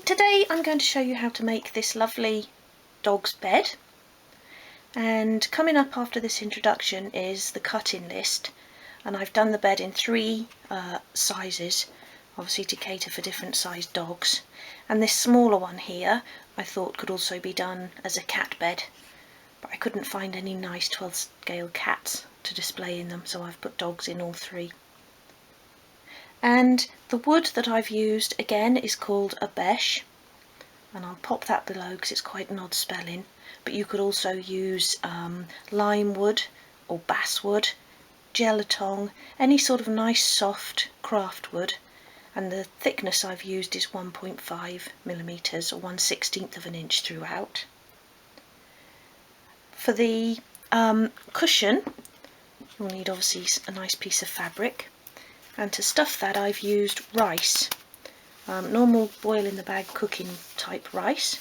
Today I'm going to show you how to make this lovely dog's bed, and coming up after this introduction is the cut-in list, and I've done the bed in three sizes, obviously to cater for different sized dogs, and this smaller one here I thought could also be done as a cat bed, but I couldn't find any nice 12 scale cats to display in them, so I've put dogs in all three. And the wood that I've used again is called Obeche, and I'll pop that below because it's quite an odd spelling, but you could also use Limewood or Basswood, Jelutong, any sort of nice soft craft wood, and the thickness I've used is 1.5mm or 1/16 of an inch throughout. For the cushion you'll need obviously a nice piece of fabric, and to stuff that I've used rice, normal boil in the bag cooking type rice,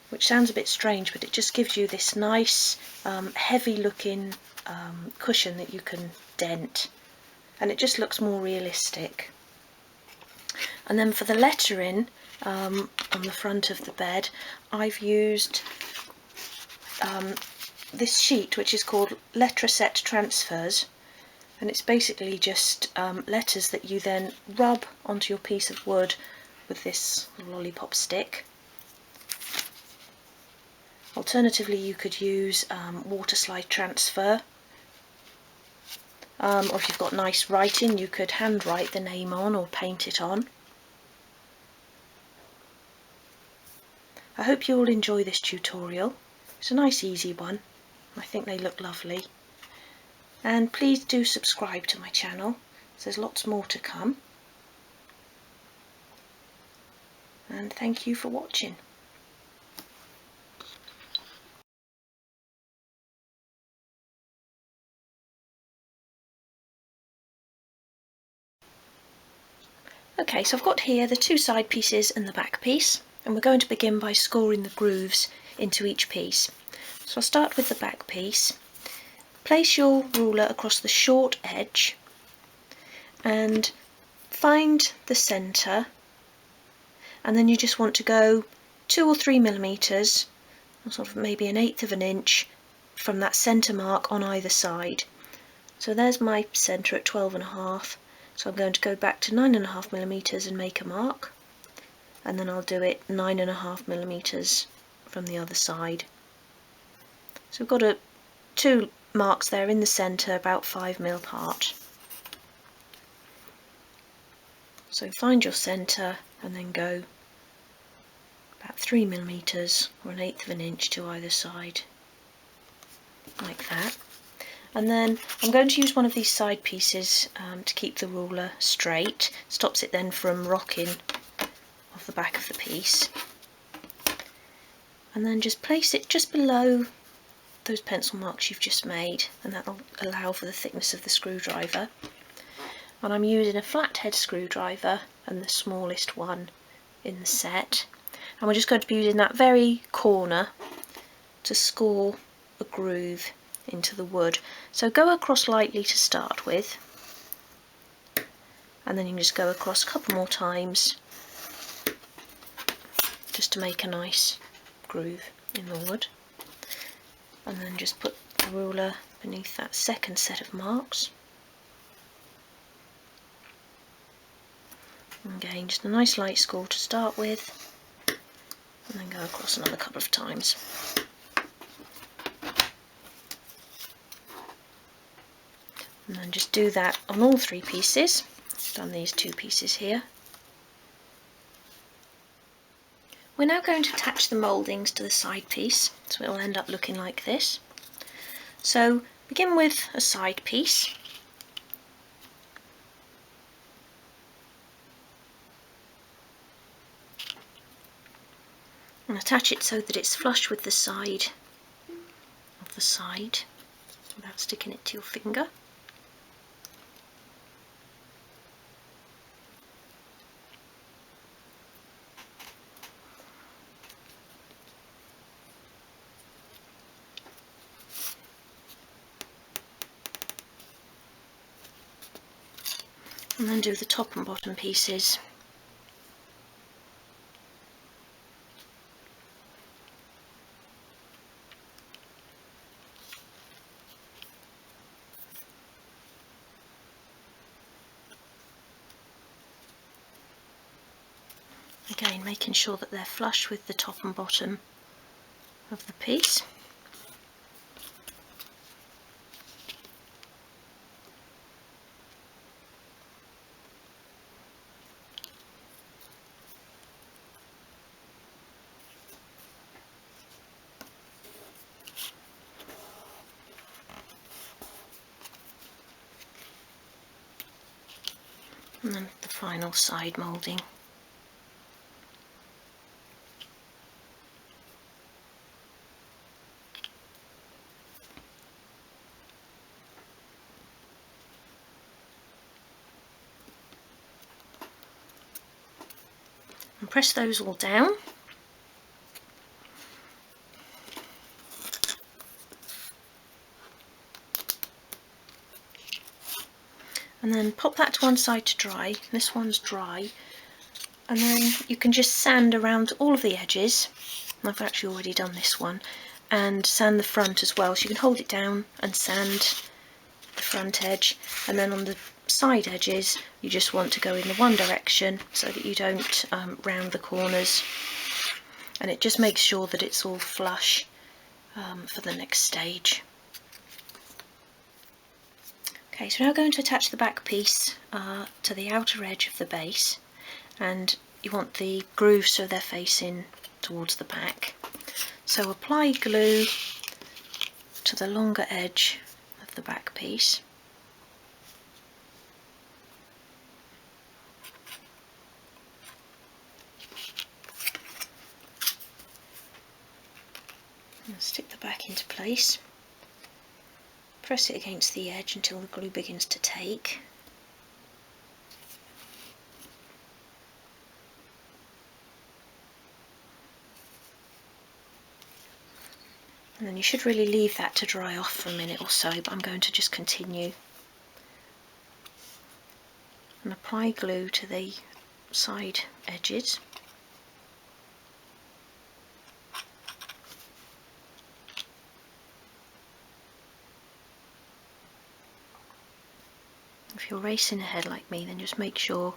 which sounds a bit strange, but it just gives you this nice heavy looking cushion that you can dent, and it just looks more realistic. And then for the lettering on the front of the bed, I've used this sheet which is called Letter-Set Transfers, and it's basically just letters that you then rub onto your piece of wood with this lollipop stick. Alternatively, you could use water slide transfer, or if you've got nice writing you could handwrite the name on or paint it on. I hope you all enjoy this tutorial. It's a nice easy one. I think they look lovely. And please do subscribe to my channel, so there's lots more to come. And thank you for watching. Okay, so I've got here the two side pieces and the back piece, and we're going to begin by scoring the grooves into each piece. So I'll start with the back piece. Place your ruler across the short edge and find the centre, and then you just want to go 2 or 3mm, or sort of maybe 1/8 of an inch from that centre mark on either side. So there's my centre at 12.5, so I'm going to go back to 9.5mm and make a mark, and then I'll do it 9.5mm from the other side. So we've got two marks there in the centre, about 5mm apart. So find your centre and then go about 3mm or 1/8 of an inch to either side, like that. And then I'm going to use one of these side pieces to keep the ruler straight, stops it then from rocking off the back of the piece. And then just place it just below those pencil marks you've just made, and that will allow for the thickness of the screwdriver. And I'm using a flathead screwdriver and the smallest one in the set, and we're just going to be using that very corner to score a groove into the wood. So go across lightly to start with, and then you can just go across a couple more times just to make a nice groove in the wood, and then just put the ruler beneath that second set of marks. Again, just a nice light score to start with, and then go across another couple of times. And then just do that on all three pieces. I've done these two pieces here. We're now going to attach the mouldings to the side piece, so it will end up looking like this. So begin with a side piece. And attach it so that it's flush with the side of the side, without sticking it to your finger. And then do the top and bottom pieces Again, making sure that they're flush with the top and bottom of the piece. And then the final side moulding. And press those all down. And then pop that to one side to dry. This one's dry. And then you can just sand around all of the edges. I've actually already done this one. And sand the front as well. So you can hold it down and sand the front edge. And then on the side edges, you just want to go in the one direction so that you don't round the corners. And it just makes sure that it's all flush for the next stage. Okay, so now I'm going to attach the back piece to the outer edge of the base, and you want the grooves so they're facing towards the back. So apply glue to the longer edge of the back piece. And stick the back into place. Press it against the edge until the glue begins to take. And then you should really leave that to dry off for a minute or so, but I'm going to just continue. And apply glue to the side edges. If you're racing ahead like me, then just make sure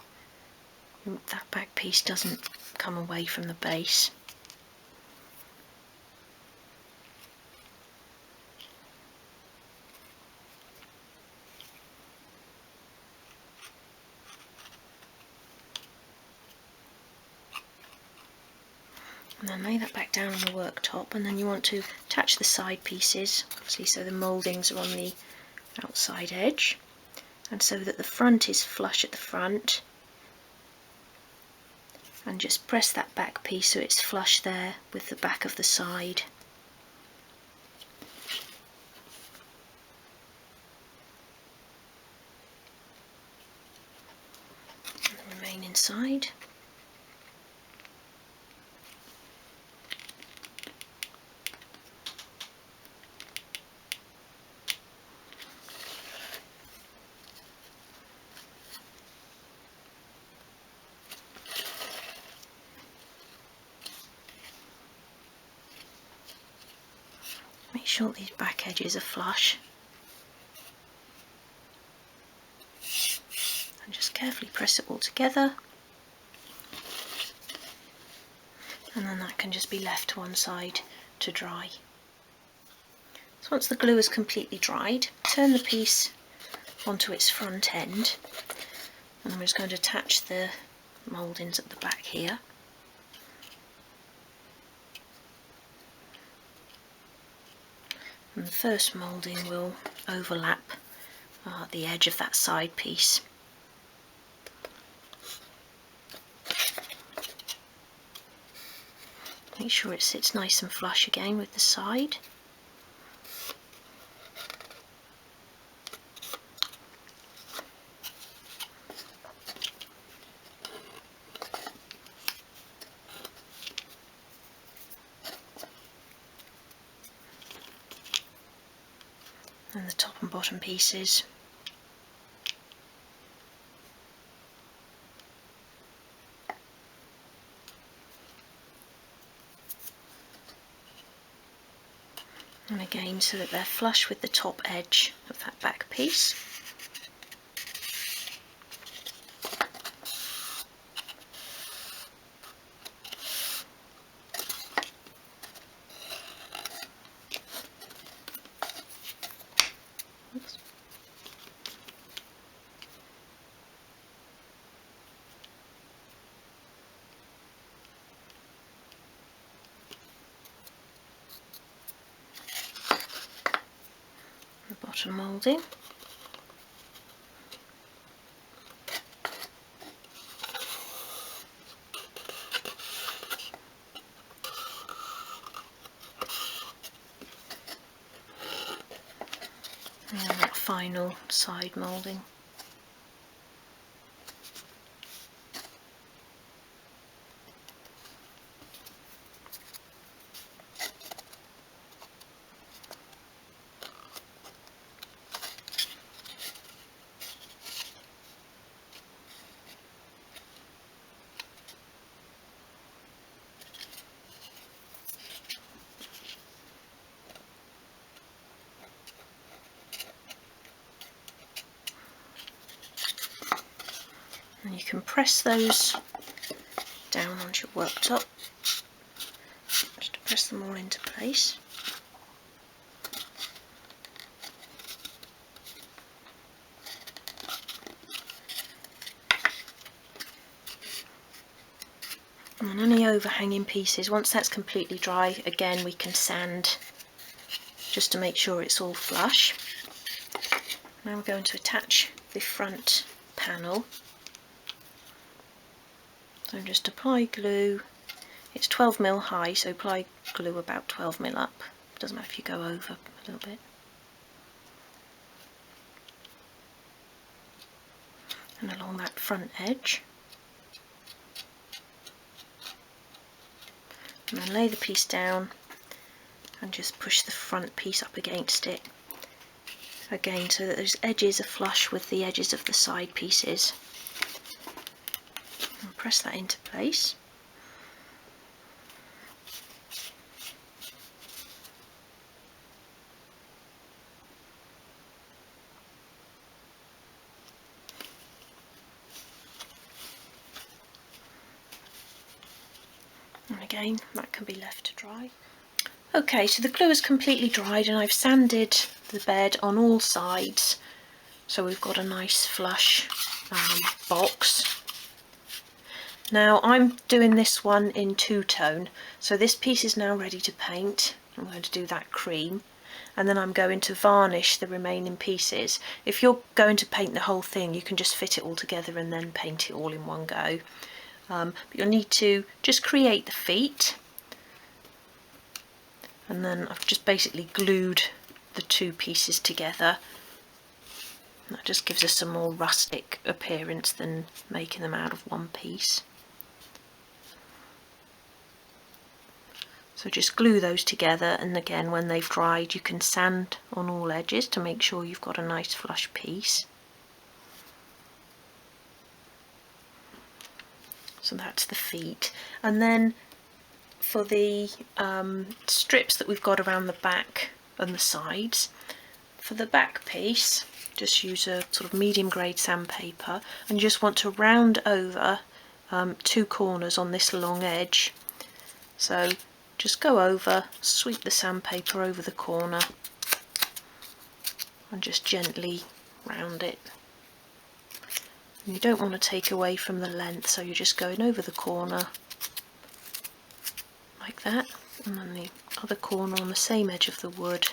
that back piece doesn't come away from the base. And then lay that back down on the worktop, and then you want to attach the side pieces, see, so the mouldings are on the outside edge, and so that the front is flush at the front, and just press that back piece so it's flush there with the back of the side. And the remaining side. Make sure these back edges are flush. And just carefully press it all together. And then that can just be left to one side to dry. So once the glue is completely dried, turn the piece onto its front end. And I'm just going to attach the mouldings at the back here. And the first moulding will overlap the edge of that side piece. Make sure it sits nice and flush again with the side. And the top and bottom pieces. And again, so that they're flush with the top edge of that back piece. bottom moulding. And then that final side moulding. And you can press those down onto your worktop, just to press them all into place. And then any overhanging pieces, once that's completely dry, again we can sand just to make sure it's all flush. Now we're going to attach the front panel. So just apply glue. It's 12mm high, so apply glue about 12mm up. Doesn't matter if you go over a little bit. And along that front edge. And then lay the piece down and just push the front piece up against it. Again, so that those edges are flush with the edges of the side pieces. And press that into place. And again, that can be left to dry. Okay, so the glue is completely dried and I've sanded the bed on all sides, so we've got a nice flush box. Now I'm doing this one in two-tone, so this piece is now ready to paint. I'm going to do that cream, and then I'm going to varnish the remaining pieces. If you're going to paint the whole thing, you can just fit it all together and then paint it all in one go. But you'll need to just create the feet, and then I've just basically glued the two pieces together. That just gives us a more rustic appearance than making them out of one piece. So just glue those together, and again when they've dried you can sand on all edges to make sure you've got a nice flush piece. So that's the feet. And then for the strips that we've got around the back and the sides, for the back piece just use a sort of medium grade sandpaper, and you just want to round over two corners on this long edge. So just go over, sweep the sandpaper over the corner and just gently round it. And you don't want to take away from the length, so you're just going over the corner like that, and then the other corner on the same edge of the wood.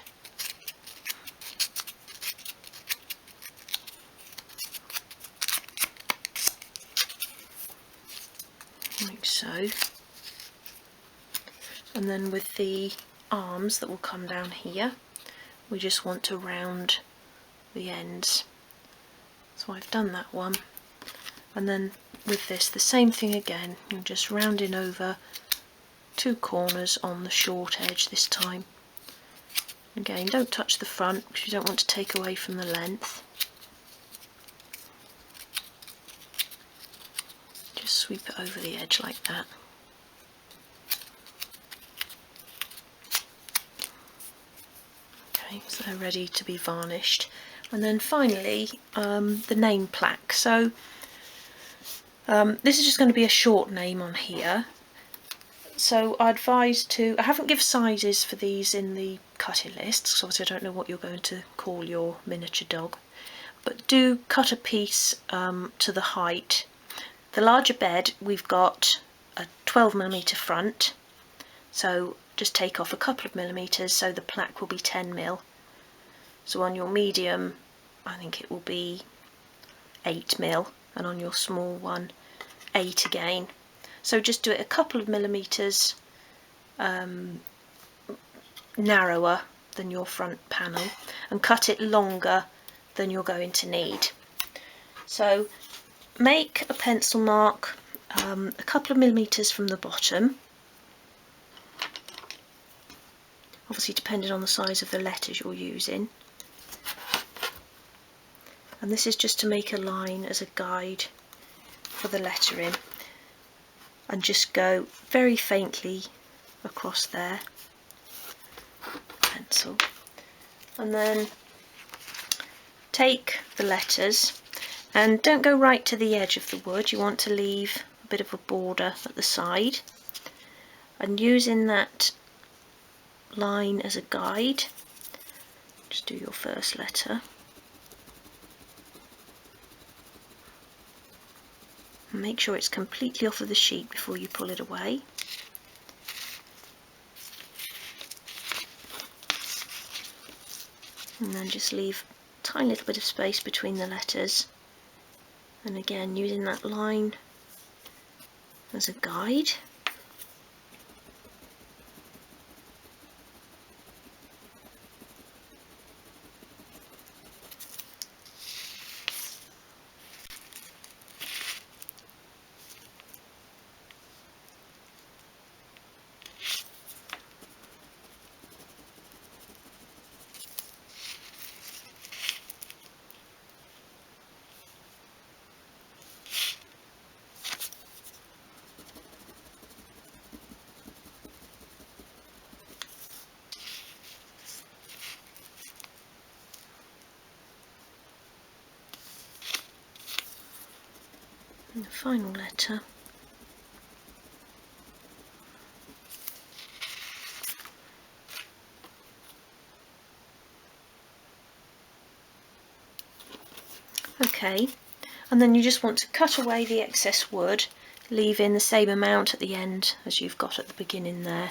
Like so. And then with the arms that will come down here, we just want to round the ends. So I've done that one. And then with this, the same thing again. You're just rounding over two corners on the short edge this time. Again, don't touch the front because you don't want to take away from the length. Just sweep it over the edge like that. Okay, so they're ready to be varnished. And then finally, the name plaque. So this is just going to be a short name on here. So I advise I haven't given sizes for these in the cutting list, so obviously I don't know what you're going to call your miniature dog, but do cut a piece to the height. The larger bed, we've got a 12mm front, so just take off a couple of millimetres so the plaque will be 10mm. So on your medium, I think it will be 8mm, and on your small one, 8 again. So just do it a couple of millimetres narrower than your front panel, and cut it longer than you're going to need. So make a pencil mark a couple of millimetres from the bottom, obviously depending on the size of the letters you're using, and this is just to make a line as a guide for the lettering, and just go very faintly across there, pencil, and then take the letters, and don't go right to the edge of the wood, you want to leave a bit of a border at the side, and using that line as a guide, just do your first letter, and make sure it's completely off of the sheet before you pull it away. And then just leave a tiny little bit of space between the letters, and again using that line as a guide. And the final letter. Okay, and then you just want to cut away the excess wood, leaving the same amount at the end as you've got at the beginning there.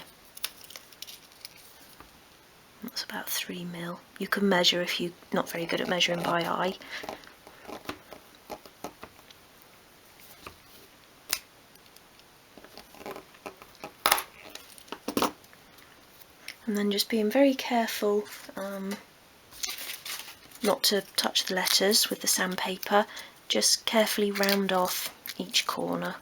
That's about 3mm. You can measure if you're not very good at measuring by eye. And then just being very careful not to touch the letters with the sandpaper, just carefully round off each corner.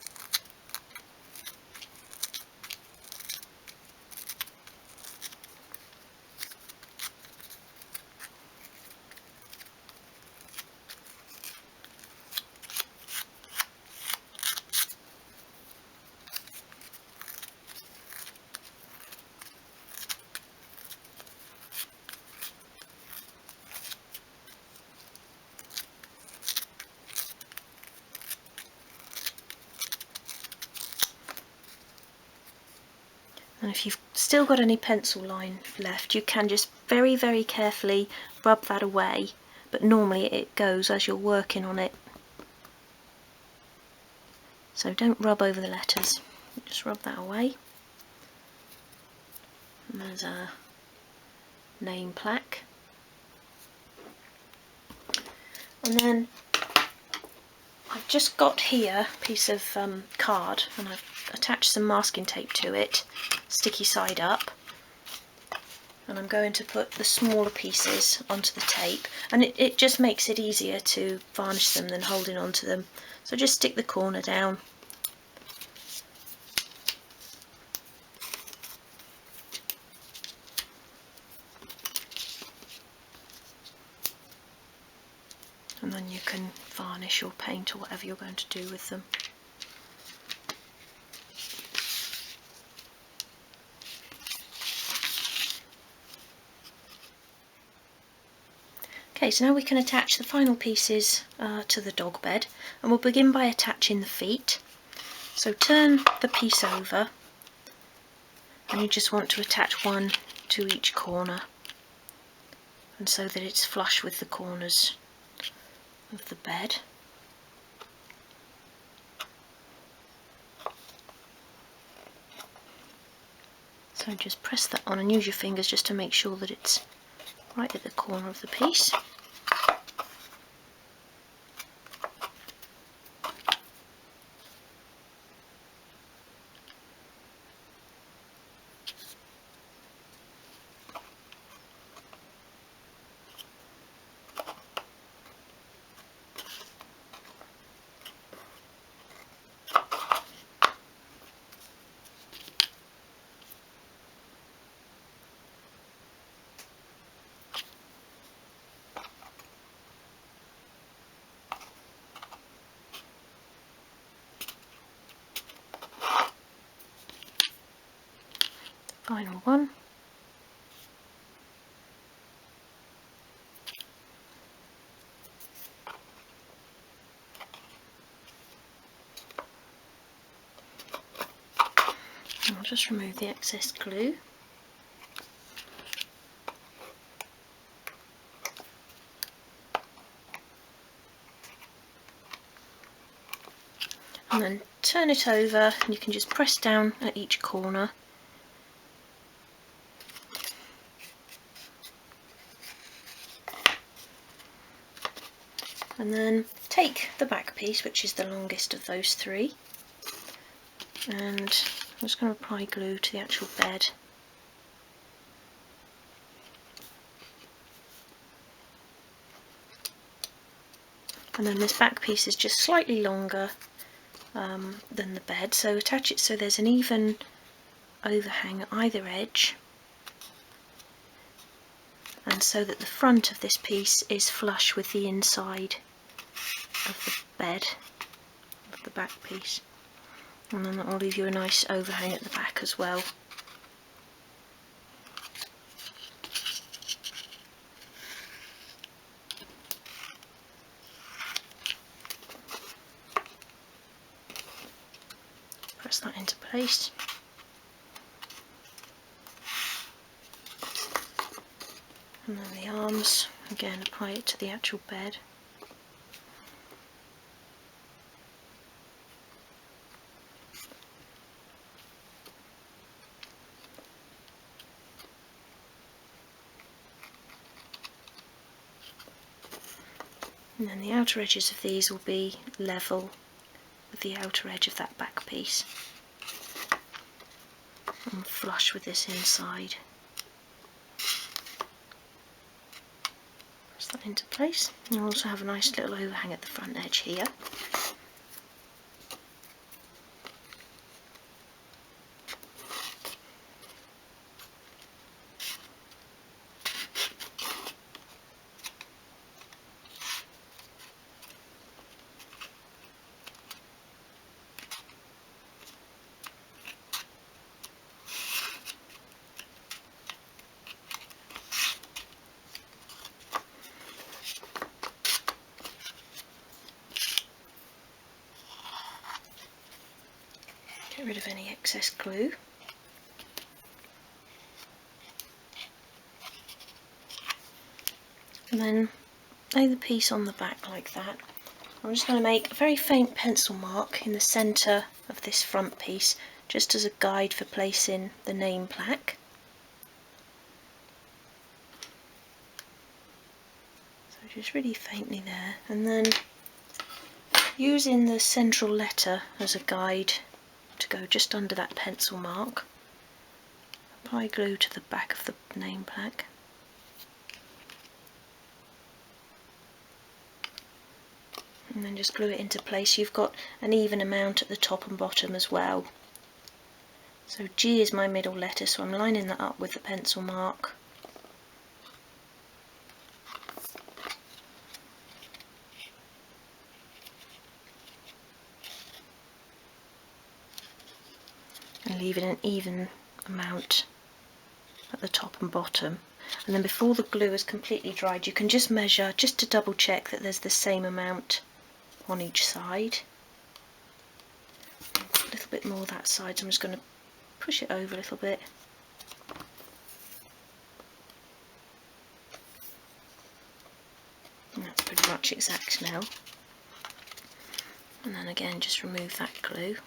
And if you've still got any pencil line left, you can just very, very carefully rub that away, but normally it goes as you're working on it. So don't rub over the letters, just rub that away. And there's a name plaque. And then I've just got here a piece of card, and I've attached some masking tape to it, sticky side up, and I'm going to put the smaller pieces onto the tape, and it just makes it easier to varnish them than holding onto them. So just stick the corner down. And then you can varnish or paint or whatever you're going to do with them. Okay, so now we can attach the final pieces to the dog bed, and we'll begin by attaching the feet. So turn the piece over, and you just want to attach one to each corner, and so that it's flush with the corners of the bed. So just press that on and use your fingers just to make sure that it's right at the corner of the piece. Final one. And I'll just remove the excess glue. And then turn it over, and you can just press down at each corner. And then take the back piece, which is the longest of those three, and I'm just going to apply glue to the actual bed. And then this back piece is just slightly longer than the bed, so attach it so there's an even overhang at either edge, and so that the front of this piece is flush with the inside of the bed, of the back piece, and then that will leave you a nice overhang at the back as well. Press that into place. And then the arms, again apply it to the actual bed. And then the outer edges of these will be level with the outer edge of that back piece and flush with this inside. Press that into place. You'll also have a nice little overhang at the front edge here. Get rid of any excess glue. And then lay the piece on the back like that. I'm just going to make a very faint pencil mark in the centre of this front piece, just as a guide for placing the name plaque. So just really faintly there, and then using the central letter as a guide to go just under that pencil mark, apply glue to the back of the name plaque. And then just glue it into place. You've got an even amount at the top and bottom as well. So G is my middle letter, so I'm lining that up with the pencil mark. And leaving an even amount at the top and bottom. And then before the glue is completely dried, you can just measure, just to double check that there's the same amount on each side. A little bit more that side, so I'm just going to push it over a little bit. And that's pretty much exact now. And then again, just remove that glue.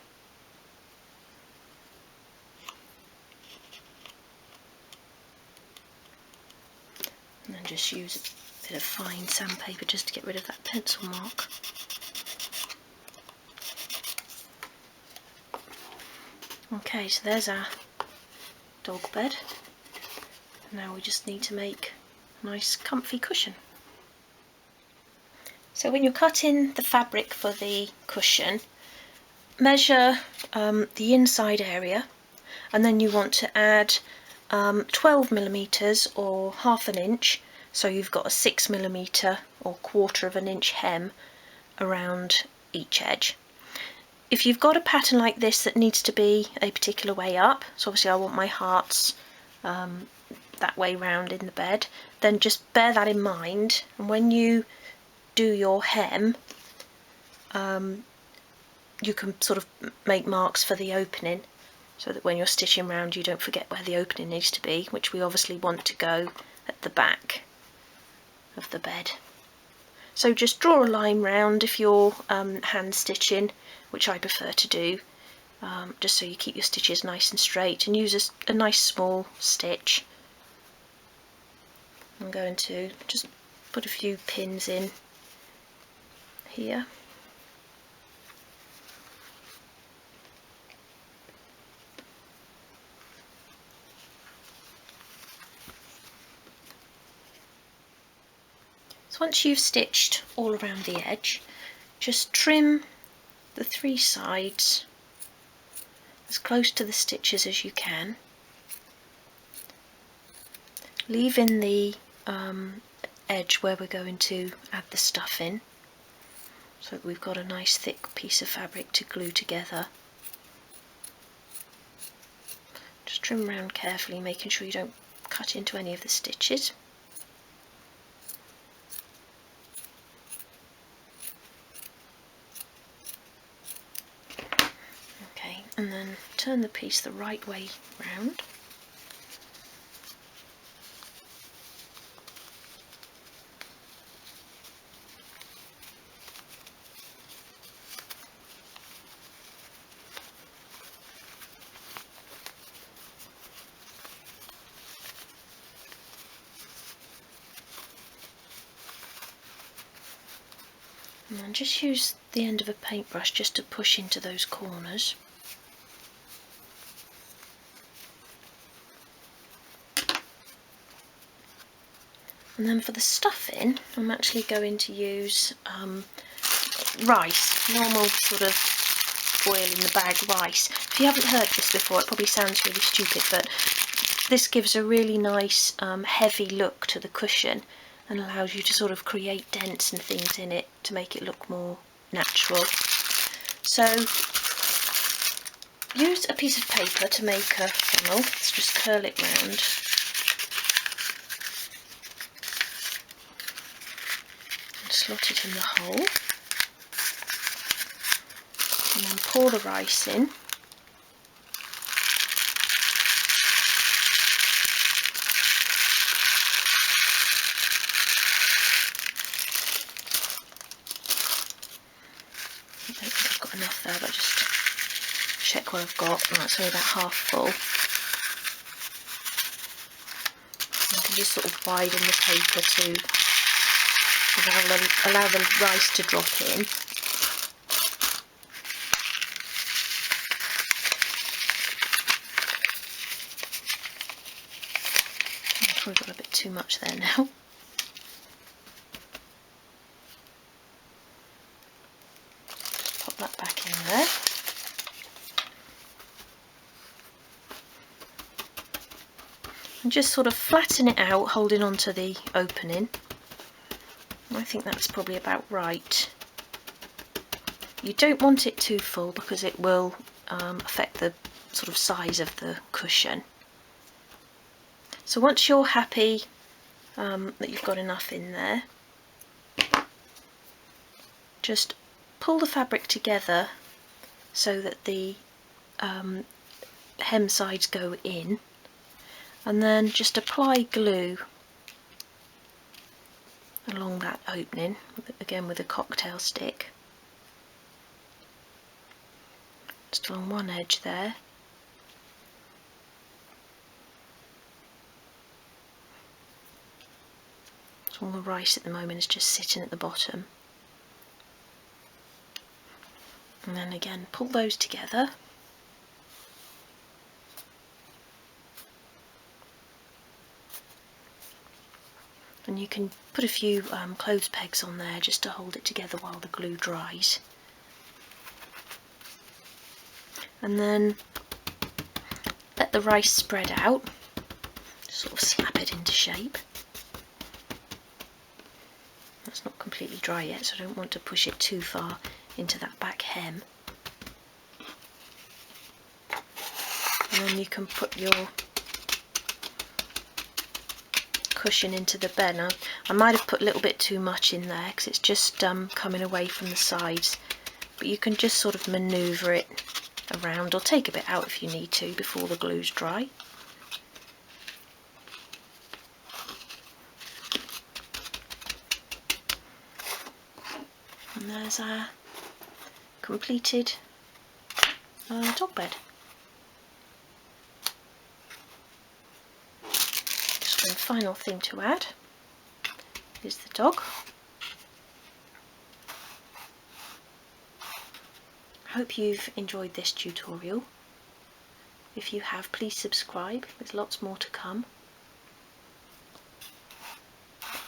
And then And just use a bit of fine sandpaper just to get rid of that pencil mark. Okay, so there's our dog bed. Now we just need to make a nice comfy cushion. So when you're cutting the fabric for the cushion, measure the inside area, and then you want to add 12mm or half an inch, so you've got a 6mm or 1/4 of an inch hem around each edge. If you've got a pattern like this that needs to be a particular way up, so obviously I want my hearts that way round in the bed, then just bear that in mind, and when you do your hem you can sort of make marks for the opening, so that when you're stitching round you don't forget where the opening needs to be, which we obviously want to go at the back of the bed. So just draw a line round if you're hand stitching, which I prefer to do, just so you keep your stitches nice and straight, and use a nice small stitch. I'm going to just put a few pins in here. So once you've stitched all around the edge, just trim the 3 sides as close to the stitches as you can, leaving the edge where we're going to add the stuffing, so that we've got a nice thick piece of fabric to glue together. Just trim around carefully, making sure you don't cut into any of the stitches. Okay, and then turn the piece the right way round. And then just use the end of a paintbrush just to push into those corners. And then for the stuffing, I'm actually going to use rice, normal sort of oil in the bag rice. If you haven't heard this before, it probably sounds really stupid, but this gives a really nice heavy look to the cushion and allows you to sort of create dents and things in it to make it look more natural. So use a piece of paper to make a funnel. Let's just curl it round. And slot it in the hole. And then pour the rice in. I don't think I've got enough there, but just check what I've got. Oh, it's only about half full. You can just sort of widen the paper to allow the rice to drop in. I've probably got a bit too much there now. Pop that back in there. And just sort of flatten it out, holding onto the opening. I think that's probably about right. You don't want it too full because it will affect the sort of size of the cushion. So once you're happy that you've got enough in there, just pull the fabric together so that the hem sides go in, and then just apply glue along that opening, again with a cocktail stick, just along one edge there. All the rice at the moment is just sitting at the bottom. And then again, pull those together. And you can put a few clothes pegs on there just to hold it together while the glue dries. And then let the rice spread out, sort of slap it into shape. That's not completely dry yet, so I don't want to push it too far into that back hem. And then you can put your cushion into the bed. Now, I might have put a little bit too much in there because it's just coming away from the sides, but you can just sort of manoeuvre it around, or take a bit out if you need to before the glue's dry. And there's our completed dog bed. Just one final thing to add is the dog. I hope you've enjoyed this tutorial. If you have, please subscribe, there's lots more to come.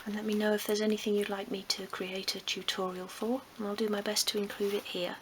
And let me know if there's anything you'd like me to create a tutorial for, and I'll do my best to include it here.